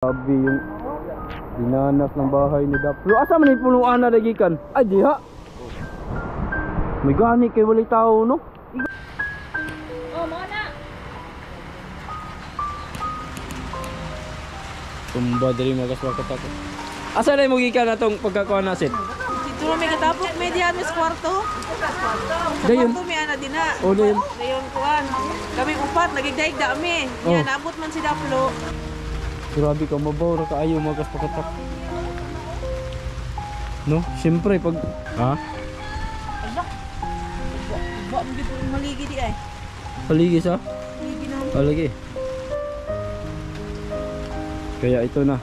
Sabi yung dinanas ng bahay ni Daplo. Asa man yung punuan na dagikan? Ay diha. May gani kay wali tao no? Oh, mana? Tumba diri magaswakat ako. Asa na mo gikan atong pagkakuha nasin? Dito may katapok may diha mis kwarto. Dayon. Kwarto may ana din na. O dayon. Dayon kuan. Kami upat nagigdaig dami. Oh. Yan abot man si Daplo. Grabe ka mabaw ra kaayo magaspakatak. No, siyempre pag ha? Ba mo dito maligi di ay. Paligi sa? Maligi na. Palagi. Kaya ito na.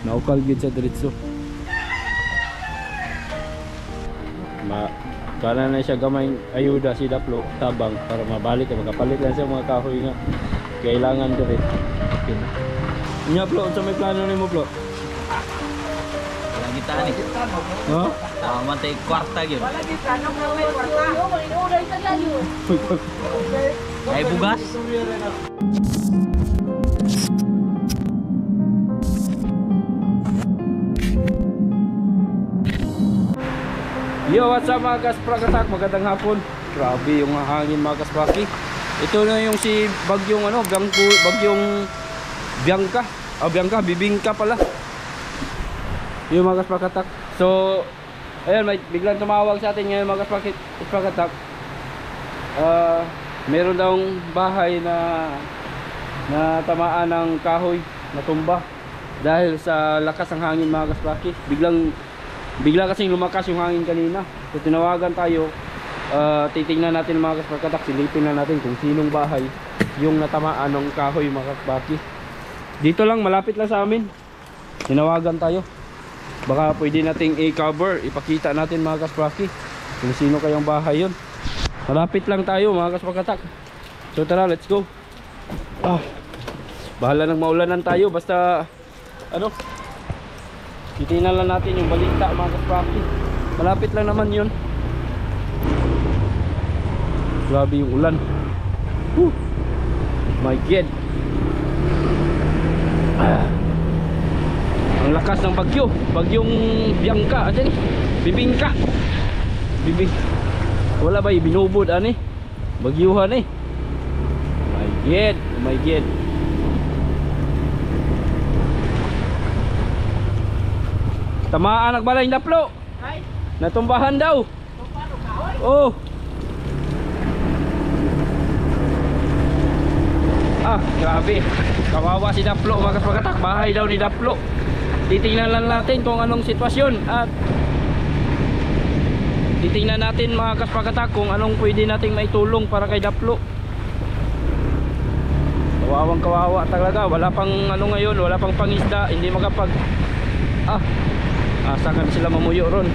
Naukal gid sa diretso. Kana na siya gamay ayuda si Daplo tabang para mabalik makapalit lang siya mga kahoy nga kailangan diri. Okay na. Nya Plo, unsa may plano nimo Plo? Wala kita ni. Ha? Mantay kwarta gyud. Wala di tanong na may kwarta. Inuray sa layo. Ay bugas. Yo, what's up mga kasprakatak? Magandang hapon. Grabe yung hangin mga kaspraki. Ito na yung si bagyong ano, bagyong Bianca. Bianca, bibingka pala. Yung mga kasprakatak. So, ayan, may biglang tumawag sa atin ngayon mga kasprakatak. Meron daw bahay na tamaan ng kahoy, natumba dahil sa lakas ng hangin mga kaspraki. Bigla kasing lumakas yung hangin kanina. So tinawagan tayo. Titingnan natin mga kasprakatak, silipin na natin kung sinong bahay yung natamaan ng kahoy mga kaspraki. Dito lang, malapit lang sa amin. Tinawagan tayo. Baka pwede nating i-cover, ipakita natin mga kaspraki kung sino kayong bahay yun. Malapit lang tayo mga kasprakatak. So tara, let's go. Bahala nang maulanan tayo, basta ano, titingnan lang natin yung balita mga kaspraki. Malapit lang naman yun. Grabe yung ulan. My God. Ang lakas ng bagyo. Bagyong Bianca. Atin, bibingka. Wala ba binubod ani? Bagyuhan eh. My God. My God. Tamaan nagbalay ng Daplo. Natumbahan daw. Oh. Grabe. Kawawa si Daplo mga kasprakatak. Bahay daw ni Daplo. Titingnan lang natin kung anong sitwasyon at titingnan natin mga kasprakatak kung anong pwede nating maitulong para kay Daplo. Kawawang kawawa talaga. Wala pang ano ngayon, wala pang pangisda, hindi makapag asa kan sila mamuyo ron.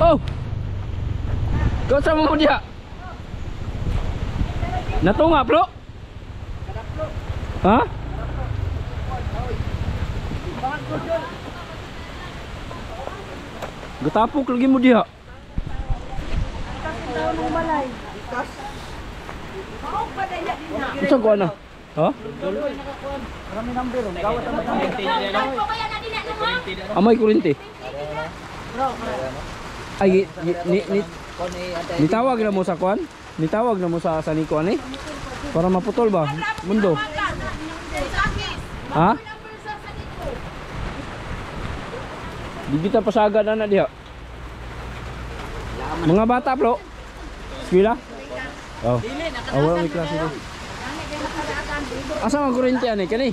Oh! Kau sama mo dia? Natunga, bro? Ha? Gatapok lagi mo dia. Isa ko ana? Ha? Marami number ron. Gawat ang Amay kurinti. Ay nitawag na mo sa kuan? Nitawag na mo sa saniko ani? Para maputol ba? Mundo. Ha? Di kita pasagad na diha. Mga bata bro. Eskwela? Oh. Wala may klase dito. Asa ang kuryente ani kani?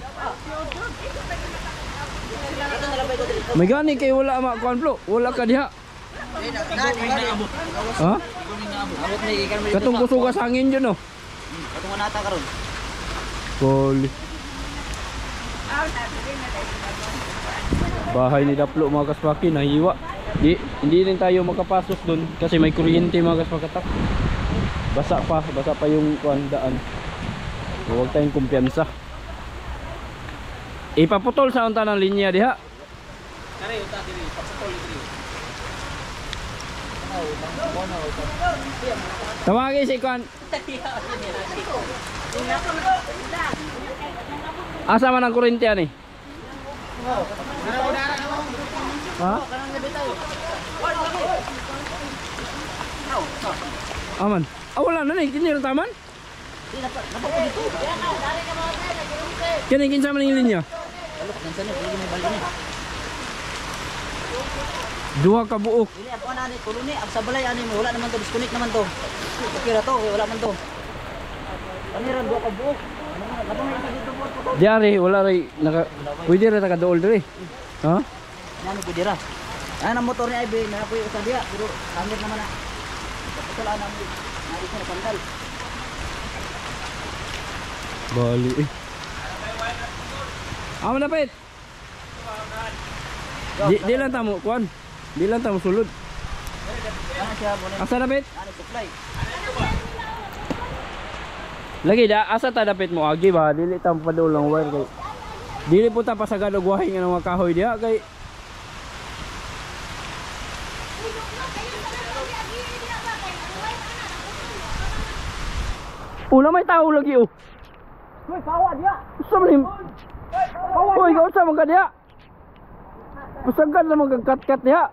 May gani kay wala makuan bro. Wala ka diha. Ha? Katong kusugas hangin dyan no? Katong nata karon. Koli. Bahay ni Daplo mga kaspraki, nahiwa. Hindi rin tayo makapasok doon kasi may kuryente mga kasprakatak. Basa pa yung daan. Huwag tayong kumpiyansa. Ipaputol sa unta ng linya diha. Tawagin si Kwan. Asa man ang kuryente ani? Ha? Aman. Ah, wala na ni, kini ra taman. Kini kinsa man ang linya? Dua ka buok. Dili ako na ni tulo ni ag sa balay ani mo wala naman to disconnect naman to. Okay ra to, wala man to. Kaniran duha ka buok. Ano may dito po? Diari wala ray naka pwede ra ta ka dool diri. Ha? Nani ko dira. Ana motor ni Ibe na ako sa dia pero hangir naman na. Patulaan na mo. Nari ko na pandal. Bali eh. Amo na pet. Di lang tamo kuan. Di lang tamo sulod. Ana siya mo Asa na pet? ani supply. Lagi da asa ta dapit mo agi ba dili ta padul lang wire kay. Dili po ta pasagad og wahay nga mga kahoy diha kay. Una may tao lagi oh. Hoy, kawa dia. Usa man him. Hoy, ikaw sa mga diha. Pasagad na magkat-kat diha.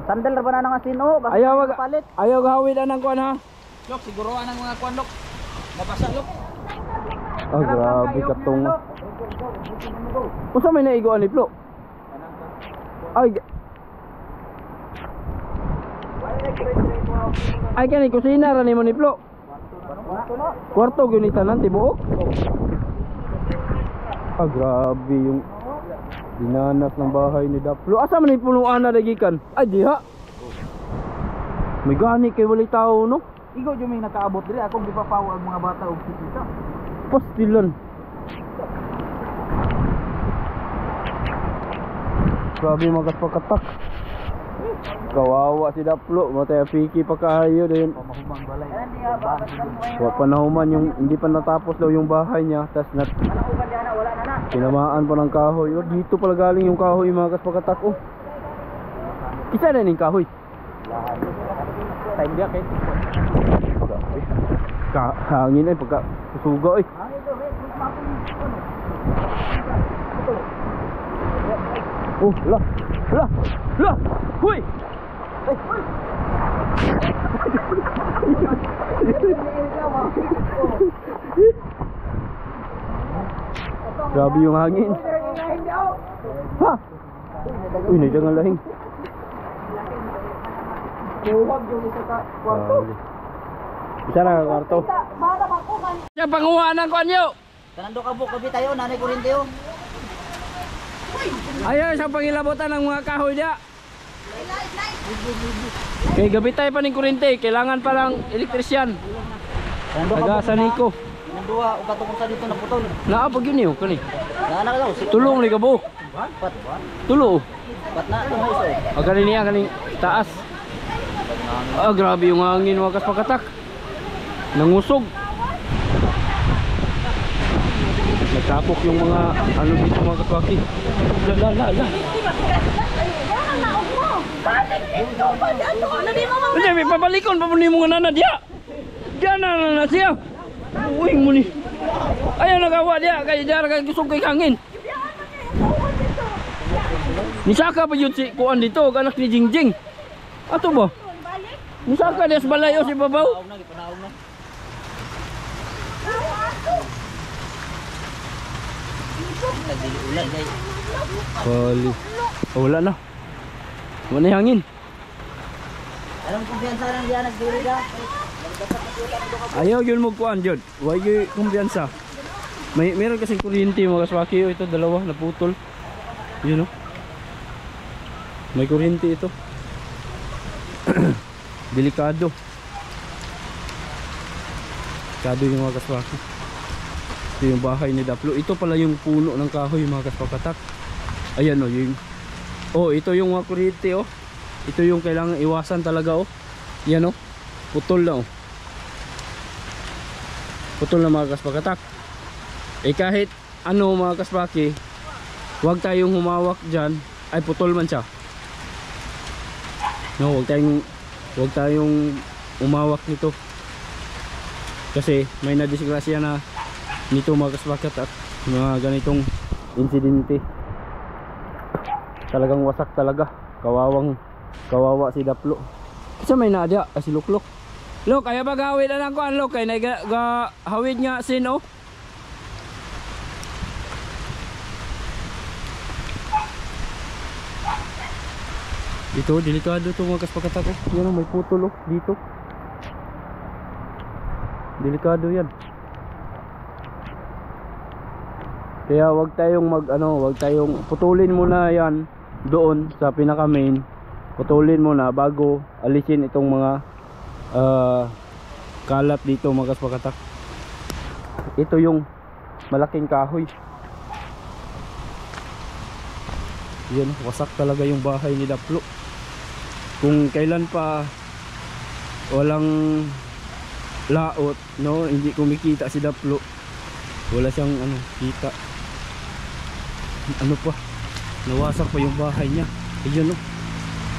Sandal ra ba na nga sino? Basta Ayaw wag palit. ayaw gawid anang kuan ha. Lok siguro anang mga kuan lok. Mabasa lok. Ah, grabe katong. Usa may naigo ani Plo? Ay. Ay kani kusina ra nimo ni Plo. Kwarto gyud ni tanan tibuok. Ah, grabe yung dinanas ng bahay ni Daplo. Asa man ni punuan na dagikan? Ay diha. May gani kay wali tao no. Igo jud may nakaabot diri ako gipapaw ang mga bata og sisita. Pastilan. Grabe magpakatak. Kawawa si Daplo, matay piki pa kayo din. Pamahumang balay. Wa panahuman yung hindi pa natapos daw yung bahay niya, tas nat Wala na na. tinamaan pa ng kahoy. Oh, dito pala galing yung kahoy mga kaspakatak. Oh. Isa na yung kahoy. Time dia kay. Hangin ay pagka susuga eh. Oh, la. La. La. Huy. Grabe yung hangin. Ha? Uy, nandiyan ang lahing. Isa na ang kwarto. Siya panguhaan ng kanyo. Kanando ka buk kabi tayo nanay kuryente yo. Ayaw siyang pangilabutan ng mga kahoy niya. Kay gabi tayo pa ng kurente. Kailangan pa ng elektrisyan. Kanando ka Taga sa Nico. Nanduha og katong sa dito naputol. Naapag yun yun kani. Nana ka daw. Tulong ni kabo. Pat. Tulo. Pat na to iso. O galing niya galing taas. Ah, grabe yung hangin mga kaspakatak. Nangusog. Nagtapok yung mga ano dito mga kaspaki. La. Hindi, may papalikon pa mo ni mga nanad ya. Diyan na siya. Uwing mo ni. Ayaw nagawa dia. Kaya diyan kay kusog kay hangin. Nisaka pa yun si Kuan dito. Anak ni Jingjing. Ato ba? Nisaka dia sa balayo si Babaw. Panaog na gipanaog na. Nagdili ulan kay. Bali. Oh, wala na. Wala na yung hangin. Alam kumpiyansa lang diyan nagdili ka. Ayaw yun mo kuan yun. Huwag yung kumpiyansa. Meron kasing kuryente mga kaswaki. Oh, ito dalawa naputol. Yun o. May kuryente ito. Delikado. Delikado yung mga kaswaki. Ito yung bahay ni Daplo. Ito pala yung puno ng kahoy mga kaspakatak. Ayan o. Ito yung mga kuryente o. Ito yung kailangan iwasan talaga o. Yan o. Putol na o. Putol na mga kaspakatak. Kahit ano mga kaspaki, huwag tayong humawak dyan ay putol man siya. No, huwag tayong umawak nito. Kasi may nadisgrasya na nito mga kasbakat at mga ganitong insidente. Talagang wasak talaga. Kawawa si Daplo. Kasi may nadya si Luklok. Lok, kaya ba gawid na lang ko ang Lok? Kaya hawid nga sin oh. Ito, delikado ito mga kaspakat ako. Yan oh, may putol oh, dito. Delikado yan. Kaya wag tayong wag tayong putulin muna yan doon sa pinaka main. Putulin muna bago alisin itong mga kalat dito mga kaspakat. Ito yung malaking kahoy. Yan, wasak talaga yung bahay ni Daplo. Kung kailan pa walang laot, no, hindi kumikita si Daplo. Wala siyang kita. Ano pa? Nawasak pa yung bahay niya. Ayun oh.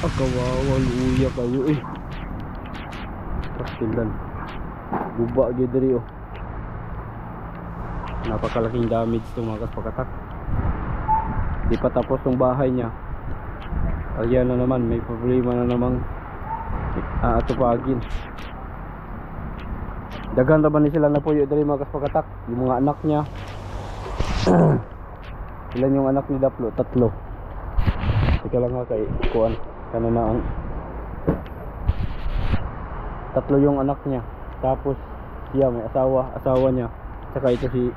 Kawawa, luya kayo eh. Pastilan. Guba gyud diri oh. Napakalaking damage to mga kaspakat. Di pa tapos yung bahay niya. Ayan na naman, may problema na namang atupagin. Daghan ra ba ni sila napuyo diri mga kaspakat? Yung mga anak niya. Ilan yung anak ni Daplo? 3. Ika lang nga kay kuan. Kana na ang 3 yung anak niya. Tapos siya may asawa niya. Saka ito si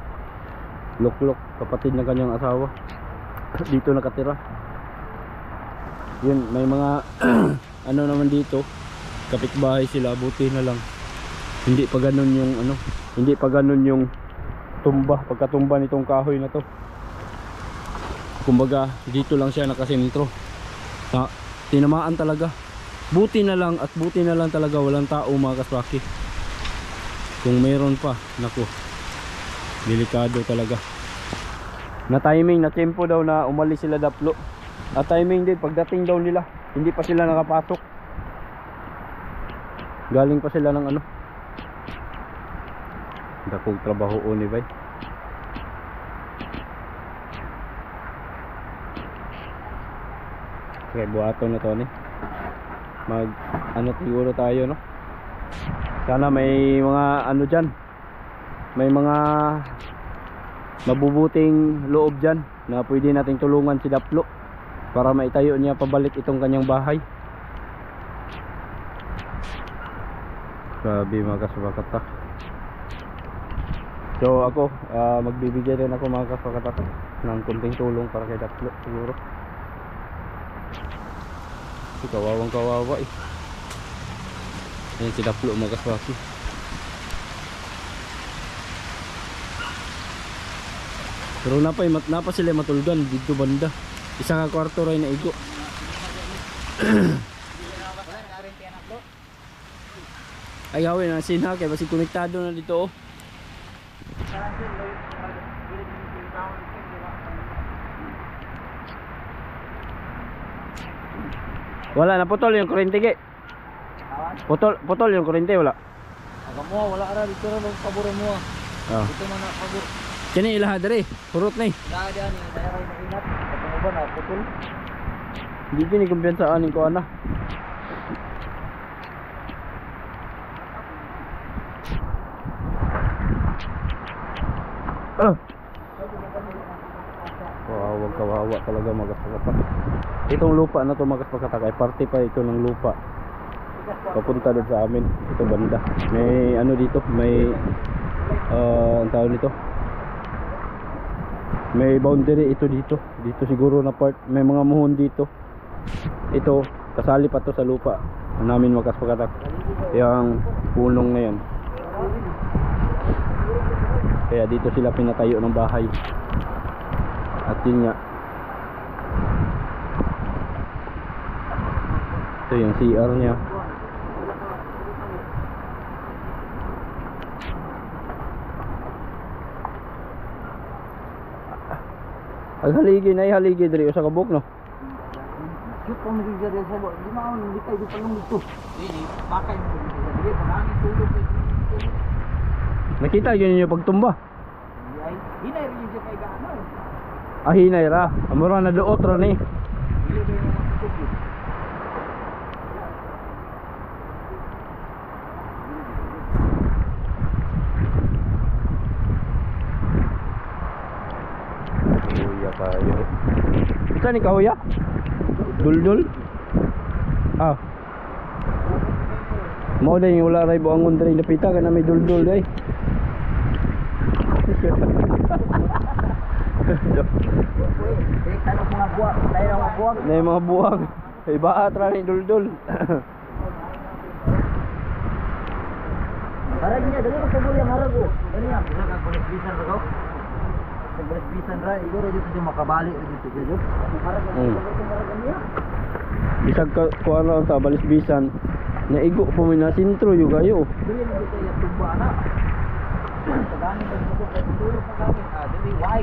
Luklok, kapatid ng kanyang asawa. Dito nakatira. Yun, may mga ano naman dito, kapitbahay sila, buti na lang. Hindi pa ganun yung hindi pa ganun yung tumba, pagkatumba nitong kahoy na to. Kumbaga, dito lang siya nakasentro. Tinamaan talaga. Buti na lang talaga walang tao mga kaswaki. Kung mayroon pa, naku, delikado talaga. Na timing, na tempo daw na umalis sila Daplo. At timing din, pagdating daw nila, hindi pa sila nakapasok. Galing pa sila ng dakong trabaho ni bay. Okay, buhaton na to ni. Mag siguro tayo no. Sana may mga dyan. May mga mabubuting loob dyan na pwede nating tulungan si Daplo para maitayo niya pabalik itong kanyang bahay. Grabe mga kaspakat. So ako magbibigay rin ako mga kaspakat ng kunting tulong para kay Daplo siguro. Kawawang kawawa eh. Ayan si Daplo mga kaspakat. Pero napa sila matulgan dito banda. Isang kwarto rin na igo. Ay gawin na sinha kay basi konektado na dito oh. Wala na putol yung kuryente ge. Putol yung kuryente wala. Aga mo wala ra dito ra paboron mo. Dito man na pabor. Kini ilaha diri, hurot na eh. Dadi ani, daya kay mainat. Ano ba na putol? Hindi kini kumbensaan ko ana. Kawawa talaga mga kaspakat. Itong lupa na to mga kaspakat ay parte pa ito ng lupa. Papunta doon sa amin, ito banda. May dito, may ang tawag nito. May boundary ito dito. Dito siguro na part, may mga muhon dito. Ito, kasali pa to sa lupa namin mga kaspakat. Yung punong na yan. Kaya dito sila pinatayo ng bahay. At yun nga, ito yung CR nya. Ang haligi na haligi diri sa kabuk no. shoot pa mo dito sa bo. Di maon hindi tayo palong dito. Dili, bakay mo dito sa dili, panangin tulog dito. Nakita yun yung pagtumba. Ay, hinay rin siya kay gaano. Ah, hinay ra. Amura na doot ra ni. Dili daw yung matutog. Kuya kayo. Ito ni kahuya? Duldul? Ah. Mao din yung wala ray buangon diri napita ka na may duldul day. Tanong mga buwak, tayo mga buwak. Na yung mga buwang. Ibaat ra ni duldul. Harag niya, dali ko sa buya harag ko. Dali niya, bisa ka kulit bisan ko. Sa kulit bisan ra, iguro dito siya makabalik dito dito. Harag niya. Bisag ka ko ano ta balis-bisan. Naigo po may nasintro yung kayo. Dili mo dito yung tuba na. Pagani mo dito kay tulog pa kami. Dili why?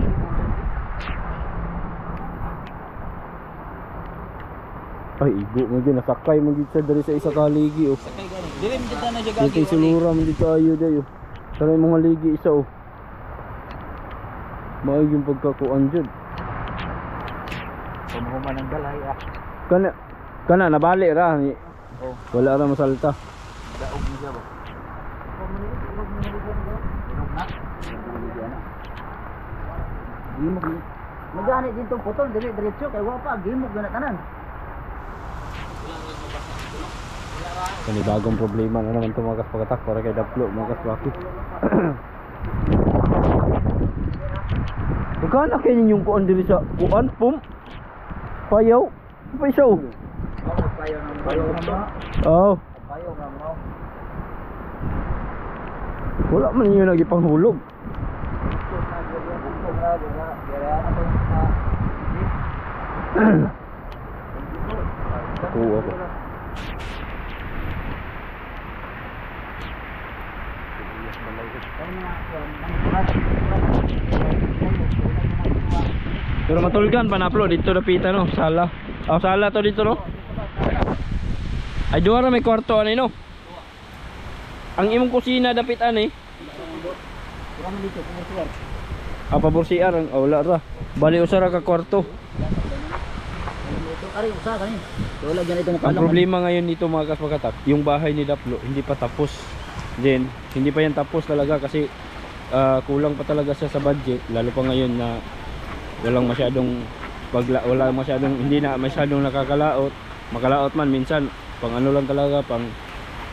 Ay, igo mo dyan. Nasakay mo dito dari sa isa kaligi oh. Sakay gani. Dili mo dito na Dito yung sinura mo dito ayo dayo. Tara yung mga ligi isa oh. Maay yung pagkakuan dyan. Pumuhuman ng galay ah. Kana nabali ra ni. Oh. Wala ra masalta. Daog mo siya ba? Gimog ni. Magani dito putol dili diretso kay wa pa gimog na tanan. Kani bagong problema na naman tumakas pagkatak para kay Daplo mga kaswaki. Kana kay ninyong kuan diri sa kuan pum. Payaw. Paisaw. Payo na Oh. Payo na mo. Wala man yun nagipanghulog. Oo ako. Pero matulgan panaplo dito na pita no, sala. Oh, sala to dito no. Ay duwa ra may kwarto ani no. Ang imong kusina dapit ani. Apa bursiar ang wala ra. Bali usa ra ka kwarto. Ari usa kani. Wala ganito Ang problema ngayon dito mga kasmakatak, yung bahay ni Daplo hindi pa tapos. Then hindi pa yan tapos talaga kasi kulang pa talaga siya sa budget, lalo pa ngayon na walang masyadong hindi na masyadong nakakalaot. Makalaot man minsan pang ano lang talaga,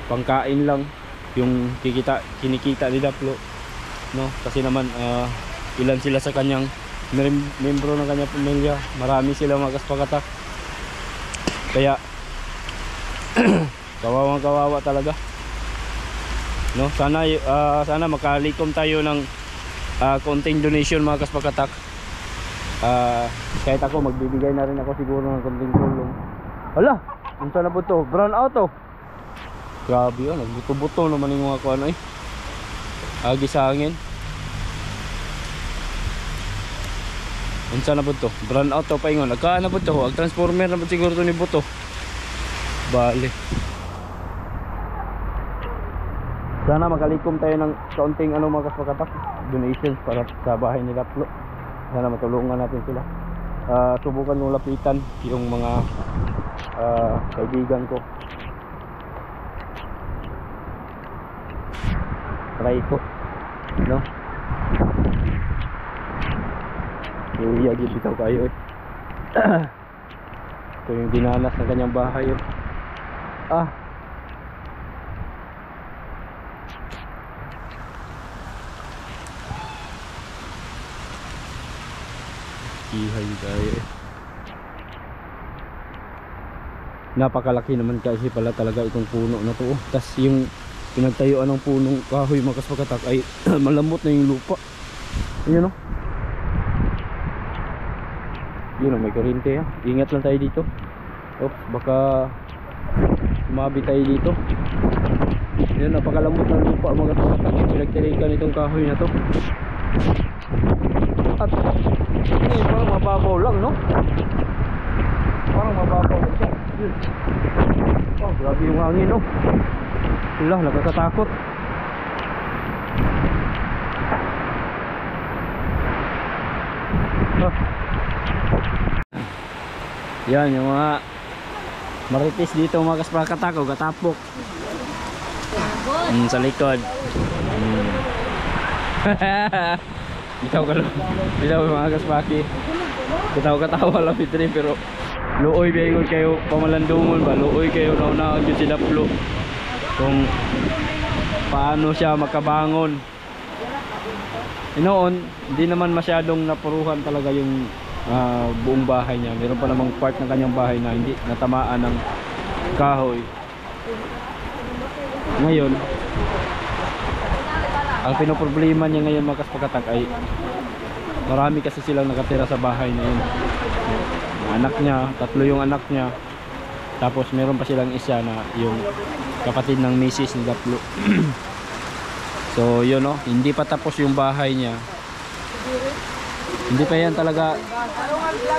pangkain lang yung kinikita ni Daplo, no? Kasi naman ilan sila sa kanyang membro ng kanyang pamilya, marami sila mga kasmakatak. Kaya kawawa talaga, no? Sana makalikom tayo ng konting donation mga kaspakatak. Kahit ako magbibigay na rin ako siguro ng konting tulong. Hala, unsa na po to? Brown out oh. Grabe yun, nagbuto-buto naman yung mga kuano eh. Agi sa hangin. Unsa na po to? Brown out to pa ingon. Nagkaan na po to. Ang transformer na po siguro to ni buto. Bale. Sana makalikom tayo ng kaunting ano mga kaspakatak, donations para sa bahay ni Daplo. Sana matulungan natin sila. Subukan kong lapitan yung mga kaibigan ko. Try ko, no? Iyagid bitaw kayo eh. Ito yung dinanas ng kanyang bahay eh. Ihay tayo eh. Napakalaki naman kasi pala talaga itong puno na to. Tas yung pinagtayuan ng punong kahoy mga kaspakatak ay malambot na yung lupa. Ayan o. Yun o, may kuryente ha. Ingat lang tayo dito. Oops, baka sumabi tayo dito. Ayan, napakalambot ng lupa mga kaspakatak. Pinagtirikan itong kahoy na to. At parang mababaw lang, no? Parang mababaw siya. Oh, grabe yung hangin, oh. Wala, nakakatakot. Oh. Yan, yung mga marites dito, mga kasprakatako, katapok. Sa likod. Bitaw mga kaspaki. Katawa lang pitrin, pero luoy biya kayo pamalandungon ba, luoy kayo naunahon yun si Daplo kung paano siya makabangon. Noon hindi naman masyadong napuruhan talaga yung buong bahay niya. Meron pa namang part ng kanyang bahay na hindi natamaan ng kahoy. Ngayon ang pinoproblema niya ngayon, mga kaspakatak, ay marami kasi silang nakatira sa bahay na yun. Anak niya, 3 yung anak niya. Tapos meron pa silang isa na yung kapatid ng misis ni Daplo. So yun, no, hindi pa tapos yung bahay niya. Hindi pa yan talaga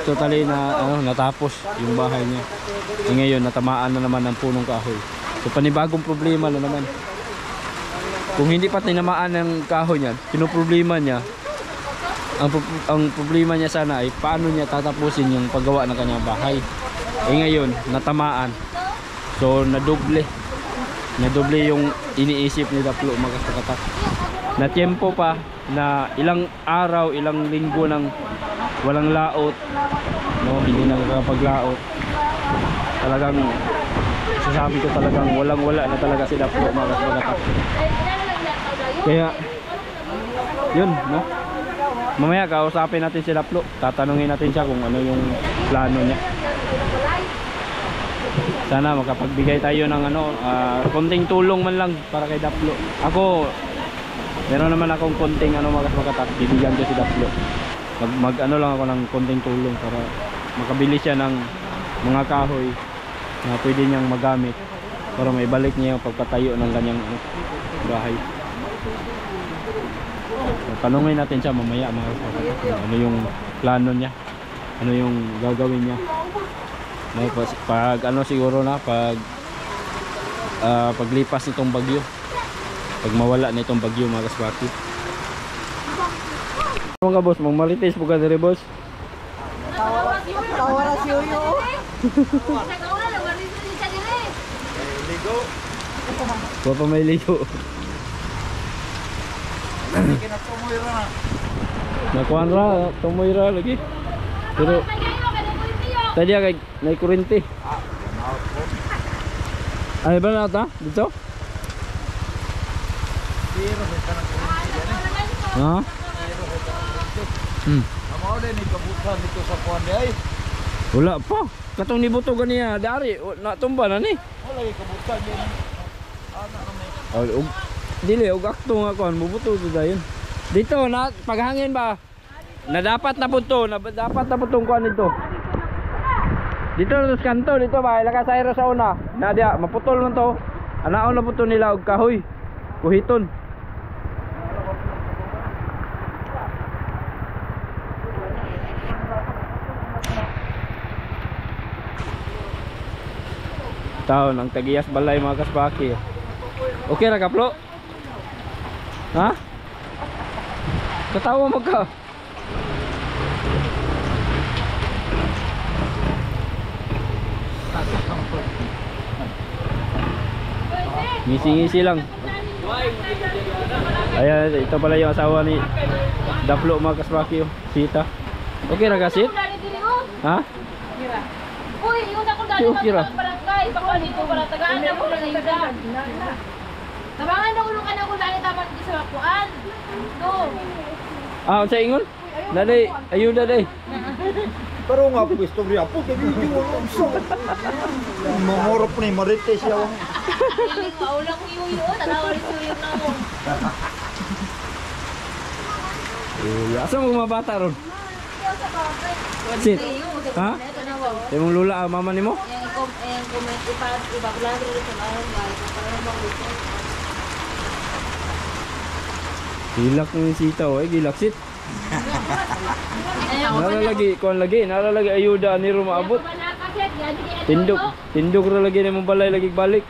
totally na natapos yung bahay niya. E ngayon natamaan na naman ng punong kahoy. So panibagong problema na naman. Kung hindi pa tinamaan ng kahoy niya, pinoproblema niya, ang problema niya sana ay paano niya tatapusin yung paggawa ng kanyang bahay. Ngayon natamaan. So nadoble yung iniisip ni Daplo, mga kaspakatak. Na tiempo pa na ilang araw, ilang linggo nang walang laot, no, hindi nakakapaglaot. Talagang sasabi ko, talagang walang-wala na talaga si Daplo, mga kaspakatak. Kaya yun, no, mamaya kausapin natin si Daplo, tatanungin natin siya kung ano yung plano niya. Sana makapagbigay tayo ng konting tulong man lang para kay Daplo. Ako, meron naman akong konting mga kaspakatak, bibigyan ko si Daplo. Mag lang ako ng konting tulong para makabili siya ng mga kahoy na pwede niyang magamit para maibalik niya yung pagpatayo ng kanyang bahay. So, tanungin natin siya mamaya, mga kaspakatak, ano yung plano niya, ano yung gagawin niya. No, pag siguro na paglipas nitong bagyo, pag mawala nitong bagyo, mga kaspaki. Ano ka, boss? Magmarites po ka diri, boss? Tawa na si Uyo. Ligo. Wala pa may ligo. Nakuhan ra, tumoy ra lagi. Pero tadi kay nay kurente. Ay ba na ta? Dito? Ha? Amo din ikabutan dito sa kuan ay. Wala pa. Katong nibuto ganiya dari natumba na ni. Wala ikabutan din. Ana kami. Dili og akto nga kon mubuto to dayon. Dito na paghangin ba? Na dapat na punto, dapat na puntong kuan dito. Dito sa kanto dito ba ilaka sa ero sa una. Na dia maputol man to. Anaon na puto nila og kahoy. Kuhiton. Taon ang tagiyas balay, mga kaspaki. Okay ra kaplo? Ha? Katawa mo ka. Ngisi-ngisi lang. Ayan, ito pala yung asawa ni Daplo, mga kaspaki, Sita. Okay ra kasit? Ha? Uy, yun ako dali ng barangay. Baka dito para tagaan na ko lang ayuda. Tabangan na ulong anak ko dali taman di sa makuan. Do. Sa ingon? Daday, ayuda day. Pero nga po istorya po kay video unsa. Mamorop ni marites siya. Hindi ko ulang yuyo, tanaw rin yuyo na mo. Asa mo mga bata ron? Sit. Ha? Yung lula, mama ni mo? Yang comment iba lang rin sa lahat guys. Para mag-usap. Gilak ng sitaw, gilak sit. Nalalagi, kuan lagi, nalalagi ayuda ni Roma abot. Bakit? Gani kaya Tindog. Tindog ra lagi na mong balay lagi balik.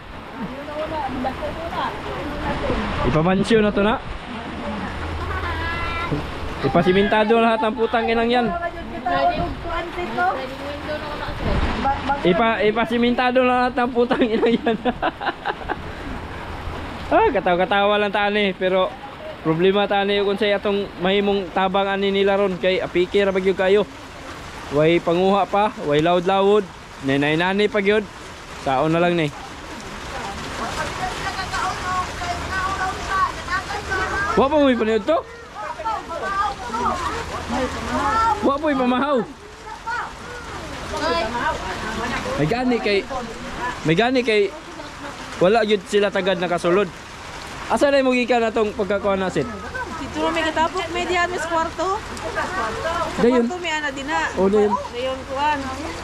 Ipabansyo na to na. Ipasimintado lahat ng putang inang yan. Ipasimintado lahat ng putang inang yan. Katawa-katawa lang tani pero problema tani kung say atong mahimong tabang ani nila ron kay apiki ra bagyo kayo. Way panguha pa, way lawod-lawod, nanay-nanay pa gyud. Saon na lang ni. Wa pa mo'y paniod to? Wa po'y pamahaw. May gani kay wala yun sila tagad nakasulod. Asa na yung gikan na itong pagkakuha nasin? Dito may katapok, may diyan may kwarto. Dayon. Kwarto may ana din na. O dayon. Dayon kuan.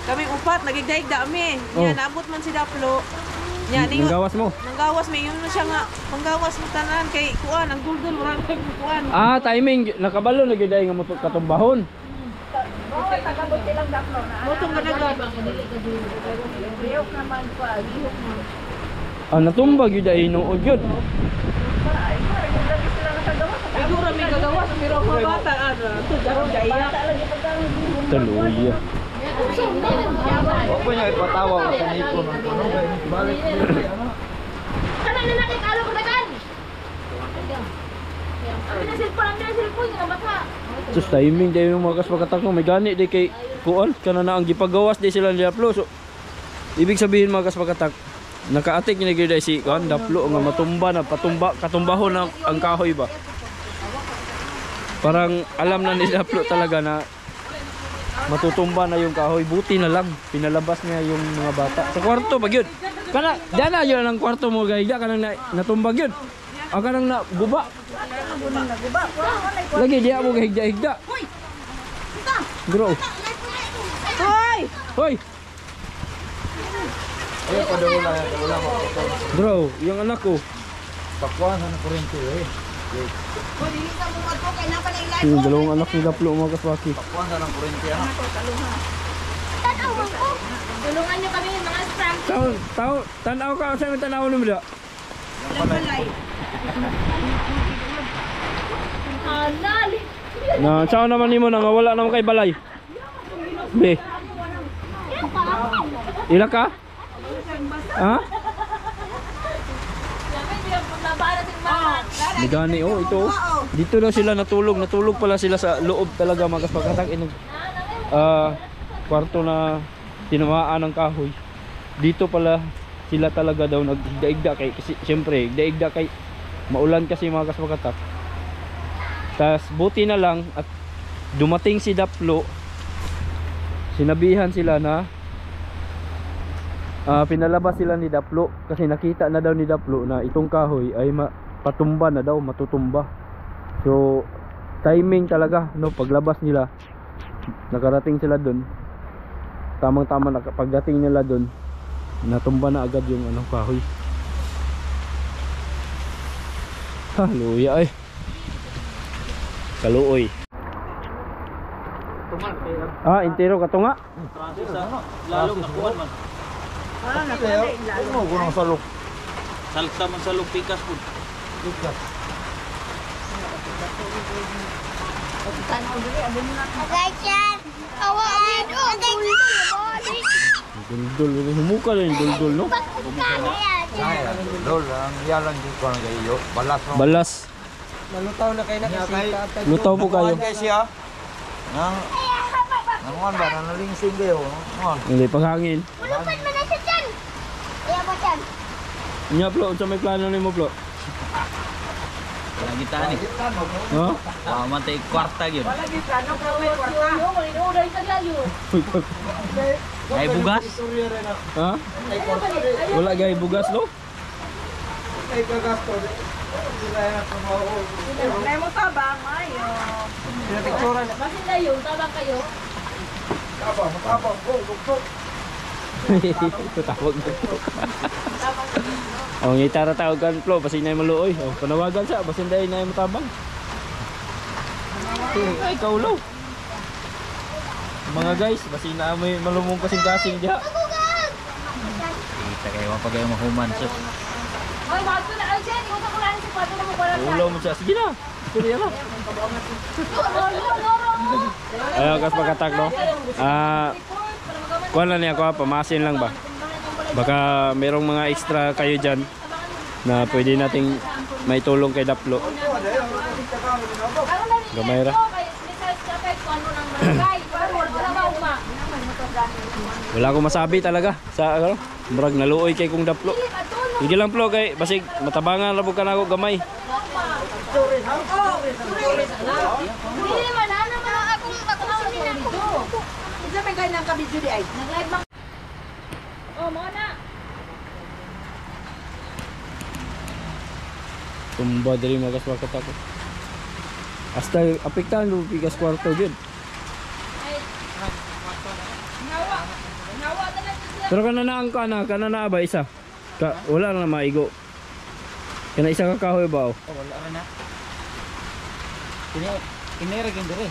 Kami upat, nagigdaig dami. Oh. Yan, naabot man si Daplo. Yan, Nanggawas mo? nanggawas may yun na siya nga. Manggawas mo tanan kay kuan, ang duldul murang kay kuan. Timing. Nakabalo na giday nga mo katumbahon. Botong ganagan. Natumbag yun ay nood yun. Siguro may gagawas, pero ang mga bata, ito, jarong gaya. Taluya. Ako niya ipatawa ko sa nito ng kuno. Balik. Kana na nakikalo ko dagan. Ang cellphone nga bata. Sus timing dahil yung mga kaspakatak mo. May gani di kay kuon. Kana na ang gipagawas di sila ni Daplo. So, ibig sabihin mga kaspakatak, nakaatik ni giday si kuan Daplo nga matumba na katumbahon ang kahoy ba. Parang alam na ni Daplo talaga na matutumba na yung kahoy. Buti na lang pinalabas niya yung mga bata sa kwarto ba yun. Kana dana yun ang kwarto mo gayda kanang natumbag yun. Ang kanang na guba. Lagi dia mo gahigda-higda. Bro. Hoy! Hoy. Ayo pa daw wala mo. Bro, yung anak ko. Pakuan na kurente eh. Yung dalawang anak ni Daplo mga kaswaki. Pakuan na ng kurente ano. Tulungan nyo kami mga scrum. Tanaw ka sa tanaw mo da. Anal. Na sao naman nimo na nga wala naman kay balay. Be. Ila ka? Ha? Nagani ito. Dito na sila natulog. Natulog pala sila sa loob talaga mga kaspakatak. Kwarto na tinamaan ng kahoy. Dito pala sila talaga daw nagigda-igda kay kasi siyempre igda-igda kay maulan kasi mga kaspakatak. Tas buti na lang at dumating si Daplo. Sinabihan sila na pinalabas sila ni Daplo kasi nakita na daw ni Daplo na itong kahoy ay patumba na daw, matutumba. So timing talaga no, paglabas nila nakarating sila doon. Tamang-tama pagdating nila doon natumba na agad yung kahoy. Luya ay. Kaluoy. Intero katunga. Lalo kakuan man. Ano gurang salok. Salta man sa lupikas po. Lukas. Duldul, humuka lang yung duldul no? Saya, dol ang yalan di ko ng gayo. Balas mo. Balas. Malutaw na kayo Lutaw po kayo. Kay siya. Nang Nanguan ba nalingsing kayo? Ngon. Hindi paghangin.Ulupan mo na siya dyan. Kaya mo dyan. Nya Plo, unsa may plano nimo Plo? Lagi tani. Ha? Wa man tay kwarta gyud. Uday sa gayo. Ay bugas. Ha? Wala gay bugas no? May mo tabang, ayo. Basin kayo, tabang kayo. Matapang. Ito tawag na Plo. Ang itara tawagan Plo, basin na maluoy. Panawagan siya, basin dahil na matabang. Ay, kaulo. mga guys, basi na may malumong kasing-kasing diha. Kita kayo pag kayo mahuman so. Hoy, mahal ko na. Ay, Jen, ikaw sa kulaan si Pato na mo para sa. Ulaw mo siya. Sige na. Sige na. Ayaw kas pagkatak no. Kuha lang niya ko, pamasin lang ba? Baka merong mga extra kayo dyan na pwede nating may tulong kay Daplo. Gamay ra. Wala akong masabi talaga sa ano, murag naluoy kay kong Daplo. Sige lang Plo kay basig matabangan ra ka na ako gamay. Hindi man ana man akong kakunaon ni nako. Isa may kaya ng kabidyo di ay. Nag-live man. Oh, mo na. Tumba diri magas wakat ako. Hasta apektahan lu pigas kwarto gyud. Nawa na lang siya. Pero kana na ba isa? Wala na maigo. Kana isa ka kahoy ba? Oh, wala ra na. Kinera gyud dire.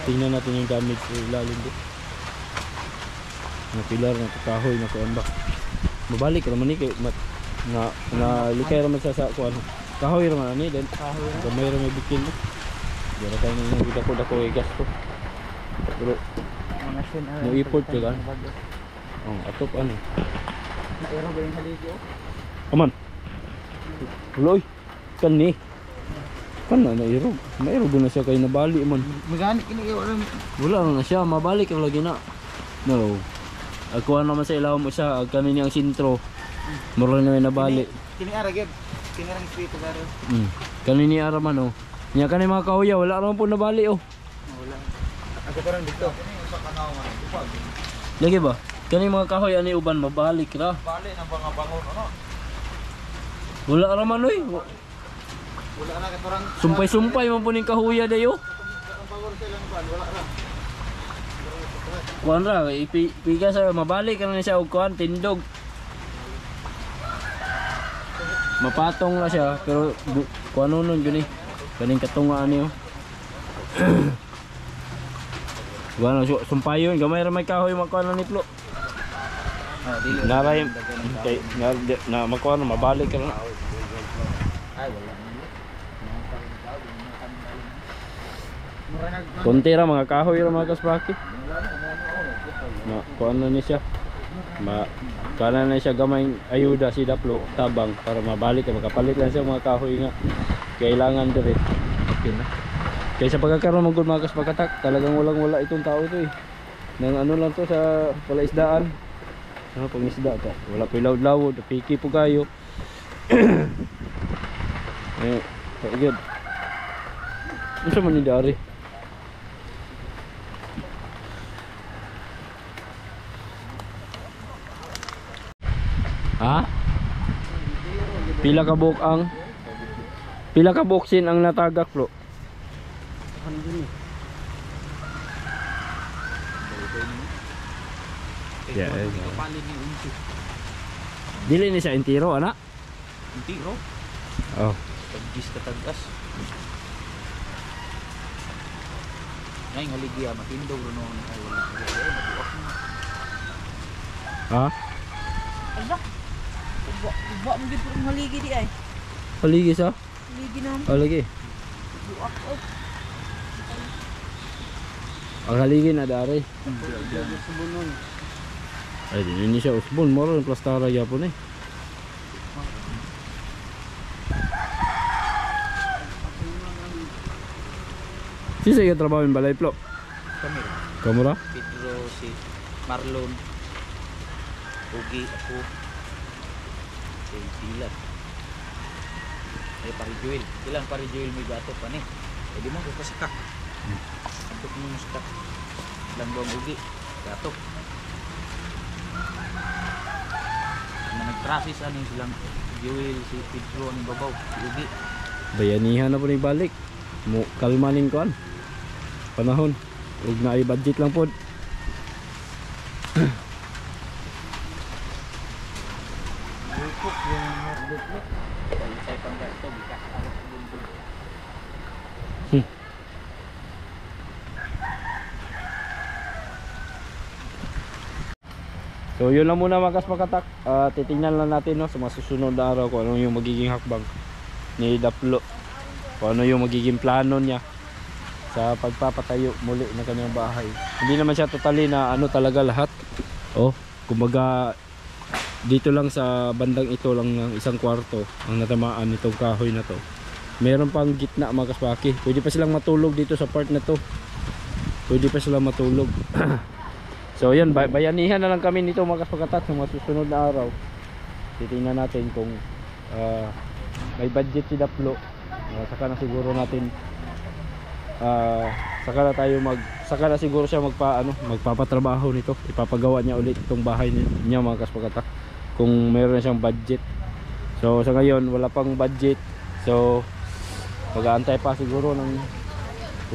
Tingnan natin yung damage sa ilalim dito. Mga pilar na kahoy na kuan ba. Mabalik naman ni kay na likay ra man sa kuan. Kahoy ra man ani den. Gamay ra may bikin mo. Dira tayo nang dako gas ko. Pero Mga sin mo iport ka kan. Oh, atop ano. Naero ba yung haligi oh? Aman. Loy. Kan ni. Kan na nairo. Nairo na siya kay nabali man. Magani kini wala. Wala na siya, mabalik ang lagi na. No. Ako naman sa ilaw mo siya, kanin niyang sintro. Mura na may nabali. Kini ara gyud. Kini ra espiritu garo. Kanin ni Araman oh. Nya kanin mga kauya, wala naman po nabali oh. Wala. Ako parang dito. Lagi ba? Kanin mga kahoy ani uban mabalik ra. Bali ng mga bangon ano. Wala naman oy. Wala na kay parang Sumpay-sumpay man po ning kahuya dayo. Kuan ra, ipiga sa mabalik ra na siya og kuan tindog. Mapatong na siya pero kuan nun yun eh. Kaning katunga ani oh. Wala sumpayon gamay ra may kahoy makuan ni Plo. Naray kay na makuan mabalik ra na. ay wala. Konti ra mga kahoy ra mga kasbaki. Na kuan na ni siya. Kana na siya gamay ayuda si Daplo tabang para mabalik makapalit lang siya mga kahoy nga kailangan diri. Okay na. Kaysa pagkakaroon ng mga kaspakatak, talagang wala itong tao to eh. Nang ano lang to sa palaisdaan. Ano pangisda ta? Wala pa lawod-lawod, piki po kayo. Eh, good. Unsa man ni dari? Ha? Pila ka buksin ang natagak Plo? Yeah, Pali ni unti. dili ni siya intiro ana? Unti ro. Oh. Tagis ka tagas. Ngay haligi matindog ro no ay wala. Ha? Wa mo gid puro maligi di ay. Paligi sa? Maligi na. Oh, lagi. Ang haligi na dari. Ay, din siya usbon. Moro yung plastara yapon eh. Sisa yung trabaho yung balay Plo? Kami. Kamura? Pedro si Marlon. Ugi ako. Si Pilar. Ay pari Joel. Ilang pari Joel may gato pa ni. Eh di mo ko pasakak. Gato mo mo sakak. Lang buang ugi. Gato. Na nag-trasis ano silang Joel si Pedro ni babaw. Si Ugi. Bayanihan na po ni balik. Mo kalmanin ko panahon. Ug na ay budget lang pod. Bukok yung notebook. Ay pang gato bikas ako sa bundol. So yun lang muna mga kaspakatak. Titingnan lang natin no, sa mga susunod na araw kung ano yung magiging hakbang ni Daplo, kung ano yung magiging plano niya sa pagpapatayo muli ng kanyang bahay. Hindi naman siya totally na ano talaga lahat. Kumbaga dito lang sa bandang ito lang ng isang kwarto ang natamaan nitong kahoy na to. Meron pang gitna mga kaspaki. Pwede pa silang matulog dito sa part na to. Pwede pa silang matulog. So yan, bayanihan na lang kami nito mga kaspakatat sa mga susunod na araw. Titingnan natin kung may budget si Daplo. Saka na siguro natin saka na siguro siya magpapatrabaho nito. Ipapagawa niya ulit itong bahay niya mga kaspakatak kung meron na siyang budget. So sa ngayon wala pang budget. So mag-aantay pa siguro ng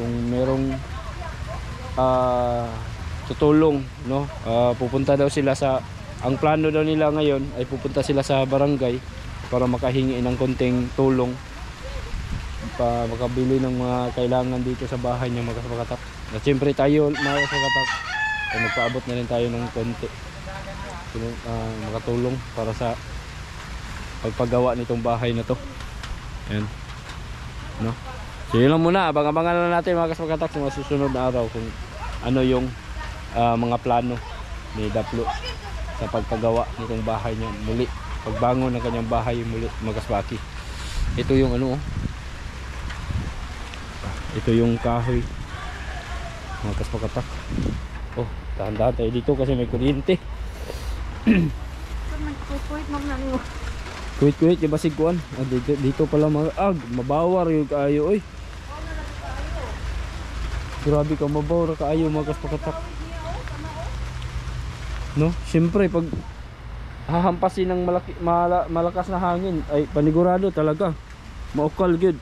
kung merong tutulong no. Pupunta daw sila sa, ang plano daw nila ngayon ay pupunta sila sa barangay para makahingi ng konting tulong para makabili ng mga kailangan dito sa bahay niya mga kaspakatak. At siyempre tayo mga kaspakatak ay magpaabot na rin tayo ng konti makatulong para sa pagpagawa nitong bahay na to. Ayan no? So yun lang muna, abang-abangan na natin mga kaspakatak sa mga susunod na araw kung ano yung mga plano ni Daplo sa pagpagawa nitong bahay niya muli, pagbangon ng kanyang bahay muli mga kaspaki. Ito yung ito yung kahoy mga kaspakatak. Dahan-dahan tayo dito kasi may kuryente. Kuwit yung basig kuan. Dito pala mabawar yung kaayo oy. Grabe ka, mabawar kaayo mga kaspakatak. No, siyempre pag hahampasin ng malakas na hangin ay panigurado talaga maukal good.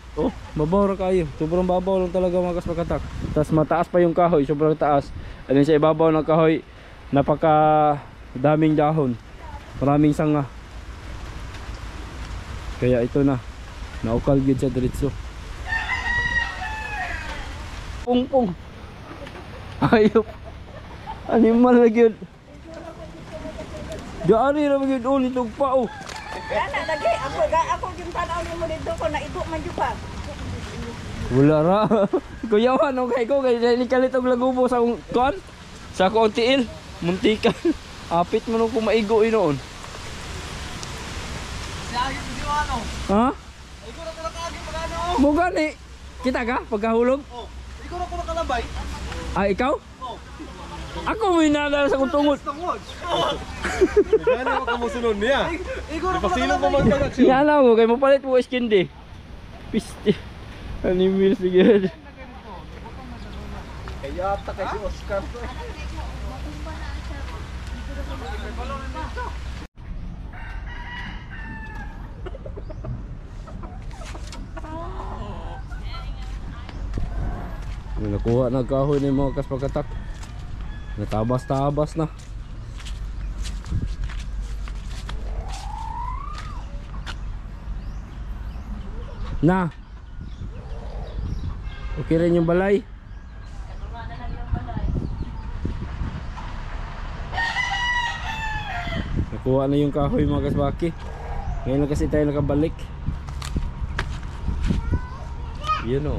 Mabawar kayo, sobrang babaw lang talaga mga kaspakatak. Tapos mataas pa yung kahoy, sobrang taas. Alin sa ibabaw ng kahoy, napaka daming dahon, maraming sanga, kaya ito naukal good sa diretso. Pungpong ayop, animal na good. Dari na magiging ulit og pao. Ana lagi ako yung tanaw nimo dito ko na ibo man jud pa. Wala ra. Kuyawan okay ko kay ni kalit og lagubo sa kon. Sa ko tiil, muntikan. Apit man ko maigo inoon. Sayang di ano. Ha? Igo ra ko nakagi pagano. Mo gani. Kita ka pagkahulog? Igo ra ko nakalabay. Ikaw? Ako may nadal sa kong tungod. Gani ako kamusunod niya. Pasilong pa mag-action. Yan ako, kay mapalit mo skin di. Piste. Animal sige. Kaya ata kay si Oscar. Nakuha na kahoy ni mga kaspakatak. Natabas-tabas na. Na. Okay rin yung balay. Nakuha na yung kahoy mga kasbaki. Ngayon lang kasi tayo nakabalik. Yun o.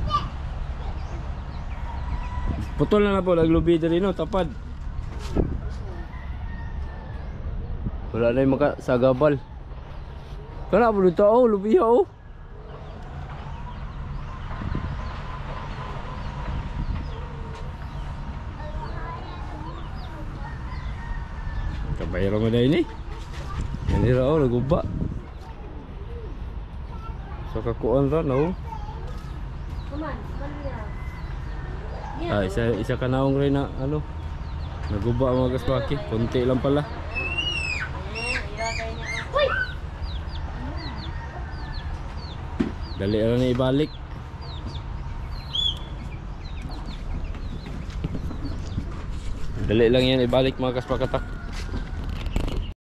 Putol na po, naglubido rin o, tapad. Wala na yung makasagabal. Kala po dito o, lubiya o. Kabayro mo na yun eh. Yan nila o, naguba. So kakuan ra no. Isa ka naong rin na ano. Naguba ang mga kasbaki, konti lang pala. Dali na ibalik. Dali lang yan ibalik mga kaspakatak.